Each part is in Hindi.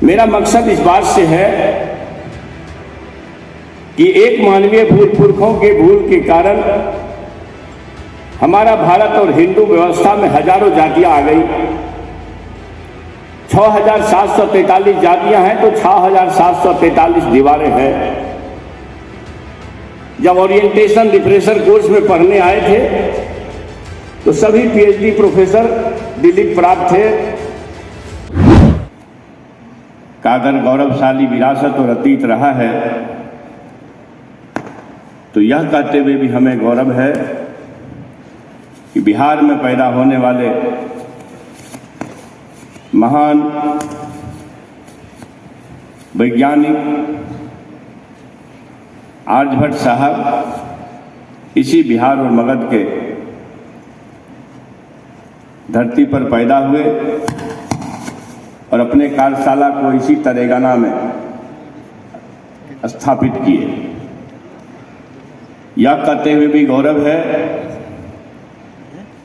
मेरा मकसद इस बात से है कि एक मानवीय भूल पुरखों के भूल के कारण हमारा भारत और हिंदू व्यवस्था में हजारों जातियां आ गई। 6,743 जातियां हैं तो 6,743 दीवारें हैं। जब ओरिएंटेशन रिफ्रेशर कोर्स में पढ़ने आए थे तो सभी पीएचडी प्रोफेसर दिल्ली प्राप्त थे। का अगर गौरवशाली विरासत और अतीत रहा है तो यह कहते हुए भी हमें गौरव है कि बिहार में पैदा होने वाले महान वैज्ञानिक आर्यभट्ट साहब इसी बिहार और मगध के धरती पर पैदा हुए और अपने कार्यशाला को इसी तेलंगाना में स्थापित किए। यह कहते हुए भी गौरव है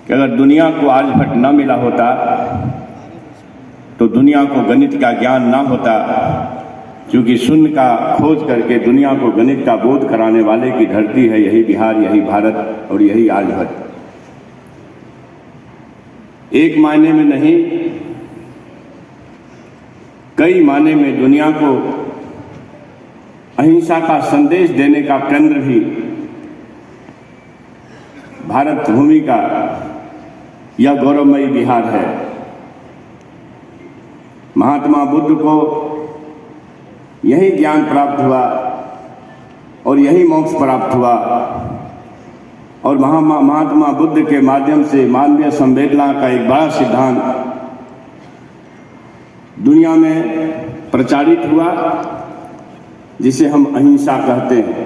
कि अगर दुनिया को आर्यभट्ट न मिला होता तो दुनिया को गणित का ज्ञान न होता, क्योंकि शून्य का खोज करके दुनिया को गणित का बोध कराने वाले की धरती है यही बिहार, यही भारत और यही आर्यभट्ट। एक मायने में नहीं, कई मायने में दुनिया को अहिंसा का संदेश देने का केंद्र भी भारत भूमि का यह गौरवमयी बिहार है। महात्मा बुद्ध को यही ज्ञान प्राप्त हुआ और यही मोक्ष प्राप्त हुआ और महात्मा बुद्ध के माध्यम से मानवीय संवेदना का एक बड़ा सिद्धांत दुनिया में प्रचारित हुआ जिसे हम अहिंसा कहते हैं।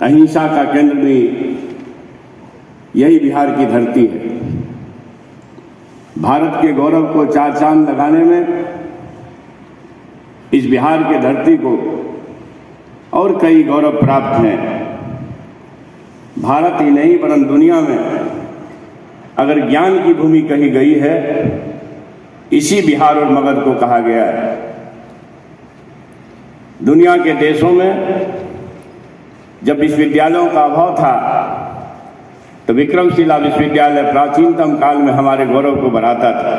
अहिंसा का केंद्र भी यही बिहार की धरती है। भारत के गौरव को चार चांद लगाने में इस बिहार के धरती को और कई गौरव प्राप्त हैं। भारत ही नहीं वरन दुनिया में अगर ज्ञान की भूमि कही गई है, इसी बिहार और मगध को कहा गया है। दुनिया के देशों में जब विश्वविद्यालयों का अभाव था तो विक्रमशिला विश्वविद्यालय प्राचीनतम काल में हमारे गौरव को बढ़ाता था।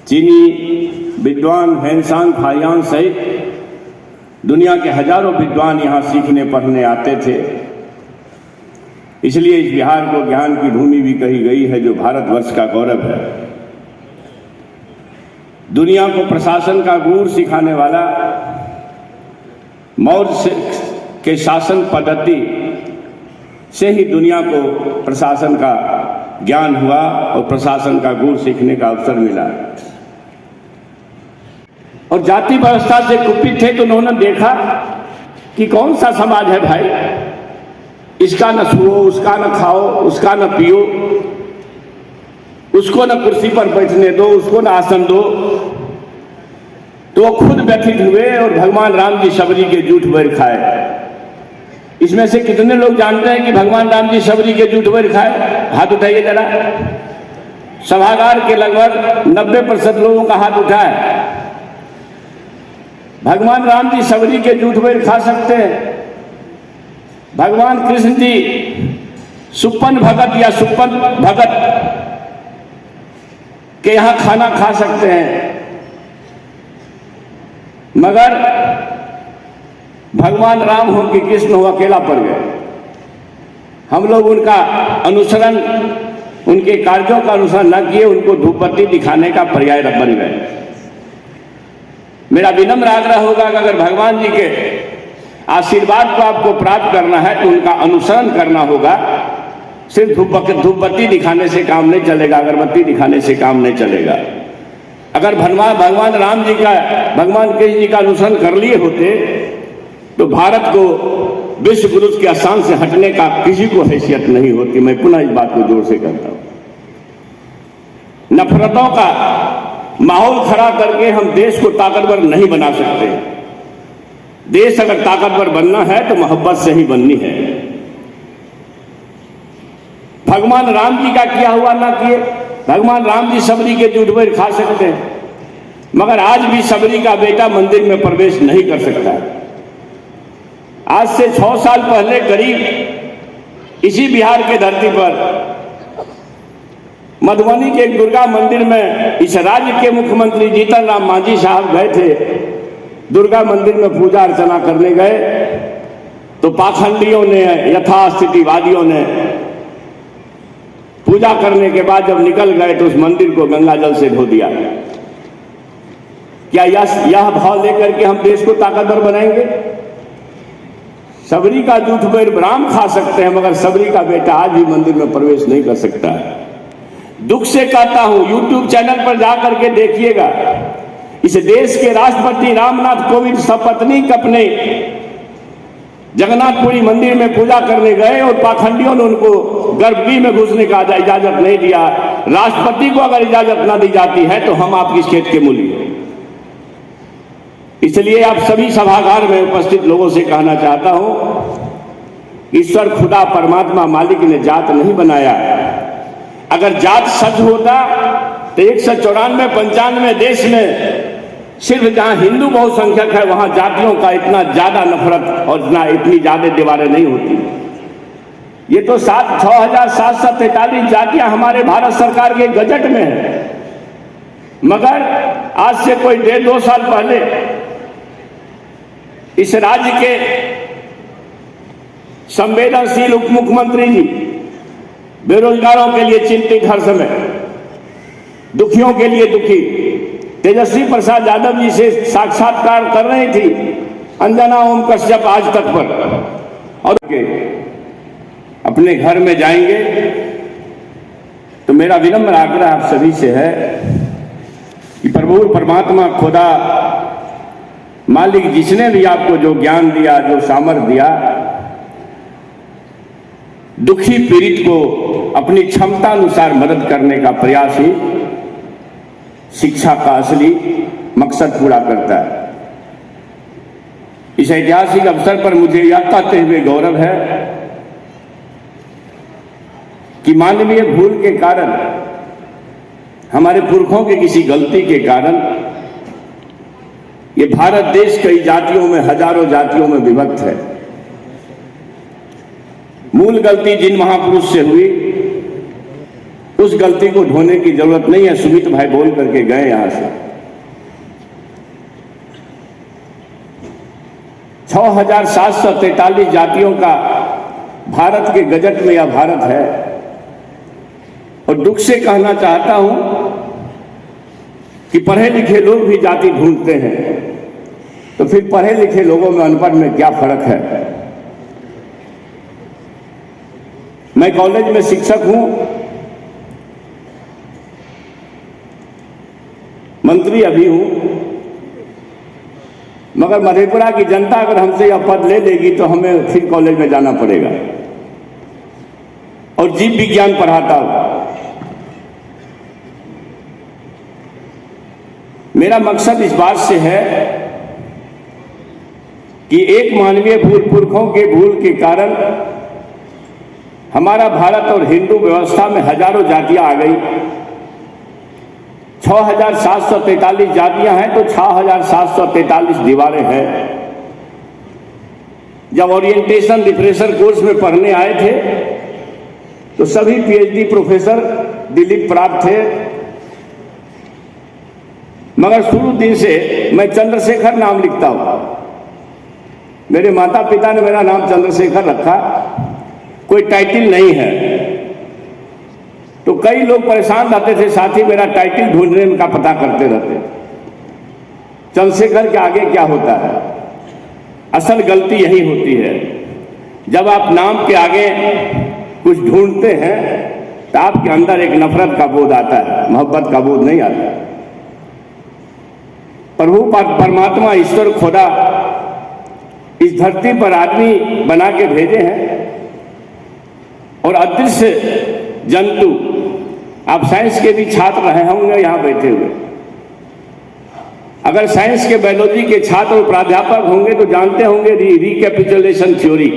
चीनी विद्वान हेनसांग फाहियान सहित दुनिया के हजारों विद्वान यहाँ सीखने पढ़ने आते थे। इसलिए इस बिहार को ज्ञान की भूमि भी कही गई है, जो भारतवर्ष का गौरव है। दुनिया को प्रशासन का गुर सिखाने वाला मौर्य के शासन पद्धति से ही दुनिया को प्रशासन का ज्ञान हुआ और प्रशासन का गुण सीखने का अवसर मिला। और जाति व्यवस्था से कुपित थे तो उन्होंने देखा कि कौन सा समाज है भाई, इसका न छुओ, उसका न खाओ, उसका न पियो, उसको न कुर्सी पर बैठने दो, उसको न आसन दो। तो वो खुद व्यथित हुए और भगवान राम जी शबरी के जूठ बैर खाए। इसमें से कितने लोग जानते हैं कि भगवान राम जी शबरी के जूठ बैर खाए? हाथ उठाइए जरा। सभागार के लगभग 90% लोगों का हाथ उठा है। भगवान राम जी शबरी के जूठ बैर खा सकते हैं। भगवान कृष्ण जी सुप्पन भगत या सुप्पन भगत के यहाँ खाना खा सकते हैं, मगर भगवान राम हो कि कृष्ण हो अकेला पड़ गए। हम लोग उनका अनुसरण, उनके कार्यों का अनुसरण न किए, उनको धूपबत्ती दिखाने का पर्याय बन गए। मेरा विनम्र आग्रह होगा कि अगर भगवान जी के आशीर्वाद को आपको प्राप्त करना है तो उनका अनुसरण करना होगा। सिर्फ धूपबत्ती दिखाने से काम नहीं चलेगा, अगरबत्ती दिखाने से काम नहीं चलेगा। अगर भगवान राम जी का, भगवान कृष्ण जी का अनुसरण कर लिए होते तो भारत को विश्व गुरु के स्थान से हटने का किसी को हैसियत नहीं होती। मैं पुनः इस बात को जोर से कहता हूं। नफरतों का माहौल खड़ा करके हम देश को ताकतवर नहीं बना सकते। देश अगर ताकतवर बनना है तो मोहब्बत से ही बननी है। भगवान राम जी का किया हुआ ना किए, भगवान राम जी सबरी के जूठ पर खा सकते हैं, मगर आज भी सबरी का बेटा मंदिर में प्रवेश नहीं कर सकता। आज से 6 साल पहले करीब इसी बिहार के धरती पर मधुबनी के एक दुर्गा मंदिर में इस राज्य के मुख्यमंत्री जीतन राम मांझी साहब गए थे। दुर्गा मंदिर में पूजा अर्चना करने गए तो पाखंडियों ने, यथास्थितिवादियों ने पूजा करने के बाद जब निकल गए तो उस मंदिर को गंगा जल से धो दिया। क्या यह भाव लेकर के हम देश को ताकतवर बनाएंगे? सबरी का जूठ पर राम खा सकते हैं, मगर सबरी का बेटा आज भी मंदिर में प्रवेश नहीं कर सकता है। दुख से कहता हूं, YouTube चैनल पर जाकर के देखिएगा, इस देश के राष्ट्रपति रामनाथ कोविंद सपत्नीक अपने जगन्नाथपुरी मंदिर में पूजा करने गए और पाखंडियों ने उनको गर्भगृह में घुसने का इजाजत नहीं दिया। राष्ट्रपति को अगर इजाजत ना दी जाती है तो हम आपकी खेत के मूली हैं। इसलिए आप सभी सभागार में उपस्थित लोगों से कहना चाहता हूं, ईश्वर खुदा परमात्मा मालिक ने जात नहीं बनाया। अगर जात सच होता तो 194-95 देश में सिर्फ जहां हिंदू बहुसंख्यक है वहां जातियों का इतना ज्यादा नफरत और इतनी ज्यादा दीवारें नहीं होती। ये तो 6,743 जातियां हमारे भारत सरकार के गजट में है, मगर आज से कोई 1.5-2 साल पहले इस राज्य के संवेदनशील उप मुख्यमंत्री जी बेरोजगारों के लिए चिंतित, हर समय दुखियों के लिए दुखी, तेजस्वी प्रसाद यादव जी से साक्षात्कार कर रही थी अंजना ओम कश्यप आज तक पर, और अपने घर में जाएंगे तो मेरा विनम्र आग्रह आप सभी से है कि प्रभु परमात्मा खुदा मालिक जिसने भी आपको जो ज्ञान दिया, जो सामर्थ्य दिया, दुखी पीड़ित को अपनी क्षमता अनुसार मदद करने का प्रयास ही शिक्षा का असली मकसद पूरा करता है। इस ऐतिहासिक अवसर पर मुझे यह कहते हुए गौरव है कि मानवीय भूल के कारण, हमारे पुरखों की किसी गलती के कारण ये भारत देश कई जातियों में, हजारों जातियों में विभक्त है। मूल गलती जिन महापुरुष से हुई उस गलती को ढोने की जरूरत नहीं है। सुमित भाई बोल करके गए यहां से। 6,743 जातियों का भारत के गजट में यह भारत है, और दुख से कहना चाहता हूं कि पढ़े लिखे लोग भी जाति ढूंढते हैं, तो फिर पढ़े लिखे लोगों में अनपढ़ में क्या फर्क है? मैं कॉलेज में शिक्षक हूं, मंत्री अभी हूं, मगर मधेपुरा की जनता अगर हमसे यह पद ले लेगी तो हमें फिर कॉलेज में जाना पड़ेगा और जीव विज्ञान पढ़ाता हूं। मेरा मकसद इस बात से है कि एक मानवीय पुरखों के भूल के कारण हमारा भारत और हिंदू व्यवस्था में हजारों जातियां आ गई। 6,743 जातियां हैं तो 6,743 दीवारें हैं। जब ओरिएंटेशन रिफ्रेशर कोर्स में पढ़ने आए थे तो सभी पीएचडी प्रोफेसर दिलीप प्राप्त थे, मगर शुरू दिन से मैं चंद्रशेखर नाम लिखता हूं। मेरे माता पिता ने मेरा नाम चंद्रशेखर रखा, कोई टाइटल नहीं है। तो कई लोग परेशान रहते थे, साथी मेरा टाइटल ढूंढने का पता करते रहते। चंद्रशेखर के आगे क्या होता है? असल गलती यही होती है, जब आप नाम के आगे कुछ ढूंढते हैं तो आपके अंदर एक नफरत का बोध आता है, मोहब्बत का बोध नहीं आता। प्रभु परमात्मा ईश्वर खुदा इस धरती पर आदमी बना के भेजे हैं और अदृश्य जंतु, आप साइंस के भी छात्र रहे होंगे यहां बैठे हुए, अगर साइंस के बायोलॉजी के छात्र और प्राध्यापक होंगे तो जानते होंगे रिकैपिचुलेशन थ्योरी।